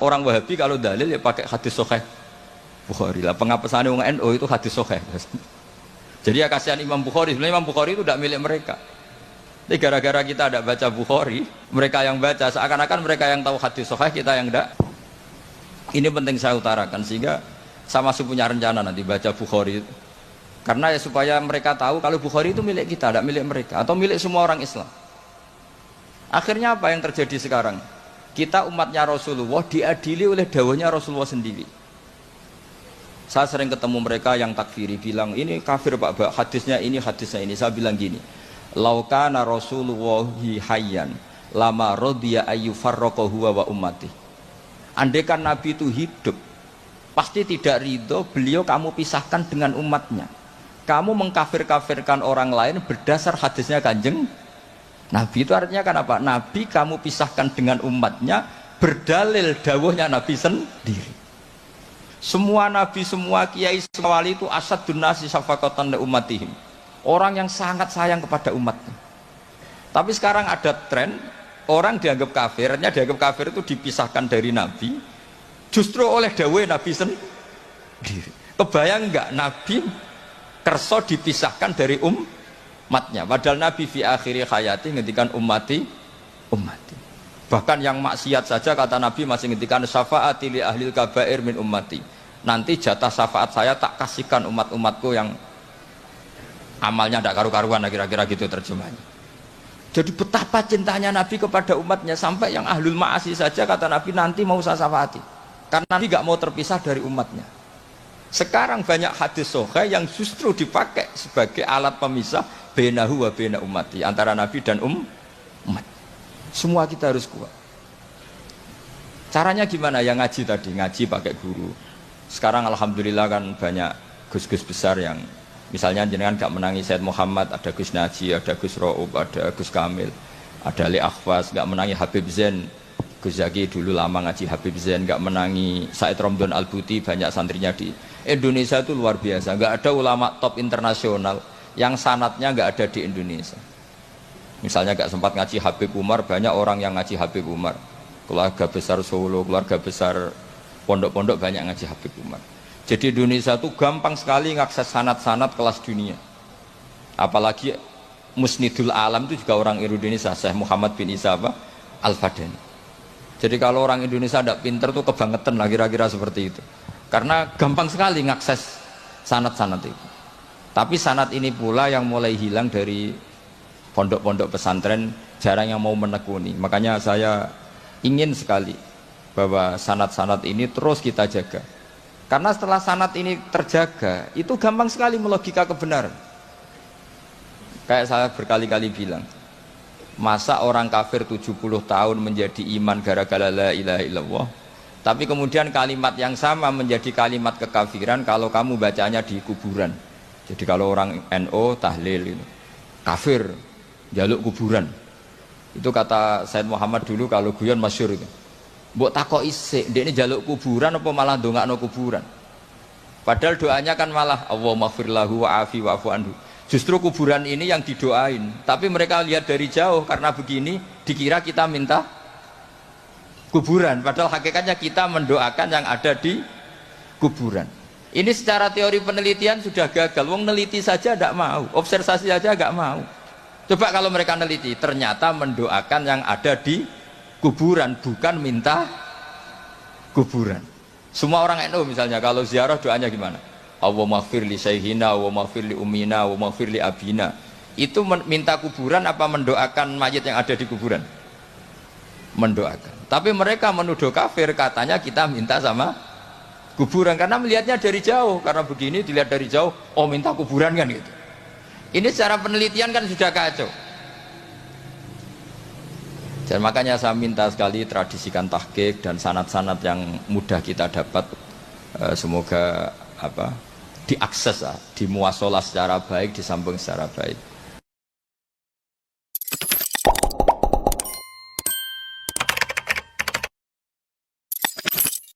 orang Wahabi kalau dalil ya pakai hadis sahih Bukhari lah. Pengapesannya orang NU itu hadis sahih. Jadi ya kasihan Imam Bukhari. Sebenarnya Imam Bukhari itu tidak milik mereka. Tapi gara-gara kita tidak baca Bukhari, mereka yang baca seakan-akan mereka yang tahu hadis sahih, kita yang tidak. Ini penting saya utarakan sehingga sama masih punya rencana nanti baca Bukhari. Karena ya supaya mereka tahu kalau Bukhari itu milik kita, tidak milik mereka atau milik semua orang Islam. Akhirnya apa yang terjadi sekarang? Kita umatnya Rasulullah diadili oleh dawahnya Rasulullah sendiri. Saya sering ketemu mereka yang takfiri bilang ini kafir Pak, hadisnya ini. Saya bilang gini, laukana Rasulullahi hayyan lama rodiya ayyufarraqahu huwa wa ummati. Andaikan Nabi itu hidup, pasti tidak ridho beliau kamu pisahkan dengan umatnya. Kamu mengkafir-kafirkan orang lain berdasar hadisnya Kanjeng Nabi. Itu artinya kan apa? Nabi kamu pisahkan dengan umatnya berdalil dawuhnya Nabi sendiri. Semua nabi, semua kiai, semua wali itu asadun nasi syafaqatan li ummatihim. Orang yang sangat sayang kepada umatnya. Tapi sekarang ada tren orang dianggap kafir, artinya dianggap kafir itu dipisahkan dari Nabi justru oleh dawuh Nabi sendiri. Kebayang enggak Nabi kerso dipisahkan dari umatnya, padahal Nabi fi akhiri hayati ngendikan ummati. Bahkan yang maksiat saja kata Nabi masih ngendikan syafaati li ahlil kabair min ummati. Nanti jatah syafaat saya tak kasihkan umat-umatku yang amalnya tidak karu-karuan, kira-kira gitu terjemahnya. Jadi betapa cintanya Nabi kepada umatnya sampai yang ahlul ma'asi saja kata Nabi nanti mau saya syafaati karena Nabi gak mau terpisah dari umatnya. Sekarang banyak hadis sahih yang justru dipakai sebagai alat pemisah bainahu wa baina ummati, antara Nabi dan umat. Semua kita harus kuat. Caranya gimana? Yang ngaji tadi, ngaji pakai guru. Sekarang alhamdulillah kan banyak gus-gus besar yang misalnya jenengan gak menangi Said Muhammad, ada Gus Naji, ada Gus Ro'ub, ada Gus Kamil, ada Ali Akhwas, gak menangi Habib Zain. Gus Zaki dulu lama ngaji Habib Zain, gak menangi Said Romdon Al-Buti, banyak santrinya di Indonesia itu luar biasa. Gak ada ulama top internasional yang sanatnya gak ada di Indonesia. Misalnya gak sempat ngaji Habib Umar, banyak orang yang ngaji Habib Umar. Keluarga besar Solo, keluarga besar pondok-pondok banyak ngaji Habib Umar. Jadi Indonesia itu gampang sekali ngakses sanad-sanad kelas dunia. Apalagi Musnidul Alam itu juga orang Indonesia, Syekh Muhammad bin Isa Al-Fadani. Jadi kalau orang Indonesia tidak pinter tuh kebangetan lah kira-kira seperti itu. Karena gampang sekali ngakses sanad-sanad itu. Tapi sanad ini pula yang mulai hilang dari pondok-pondok pesantren, jarang yang mau menekuni. Makanya saya ingin sekali bahwa sanad-sanad ini terus kita jaga. Karena setelah sanad ini terjaga, itu gampang sekali melogika kebenaran. Kayak saya berkali-kali bilang, masa orang kafir 70 tahun menjadi iman gara-gara la ilaha illallah, tapi kemudian kalimat yang sama menjadi kalimat kekafiran kalau kamu bacanya di kuburan. Jadi kalau orang NU tahlil itu kafir, jaluk kuburan. Itu kata Said Muhammad dulu kalau guyon masyhur itu. Mbok takoki sik, ndekne jaluk kuburan apa malah ndongakno kuburan. Padahal doanya kan malah Allahumma ighfir lahu wa'afi wa'fu anhu. Justru kuburan ini yang didoain, tapi mereka lihat dari jauh karena begini dikira kita minta kuburan, padahal hakikatnya kita mendoakan yang ada di kuburan. Ini secara teori penelitian sudah gagal. Wong neliti saja tidak mau, observasi saja nggak mau. Coba kalau mereka neliti, ternyata mendoakan yang ada di kuburan, bukan minta kuburan. Semua orang NU misalnya kalau ziarah doanya gimana? Allahumma ighfir li sayhina, Allahumma ighfir li ummina, Allahumma ighfir li abina. Itu minta kuburan apa mendoakan mayit yang ada di kuburan? Mendoakan. Tapi mereka menuduh kafir, katanya kita minta sama kuburan karena melihatnya dari jauh. Karena begini dilihat dari jauh, oh minta kuburan kan gitu. Ini secara penelitian kan sudah kacau. Dan makanya saya minta sekali tradisikan tahqiq dan sanad-sanad yang mudah kita dapat, semoga diakses, dimuasalah secara baik, disambung secara baik.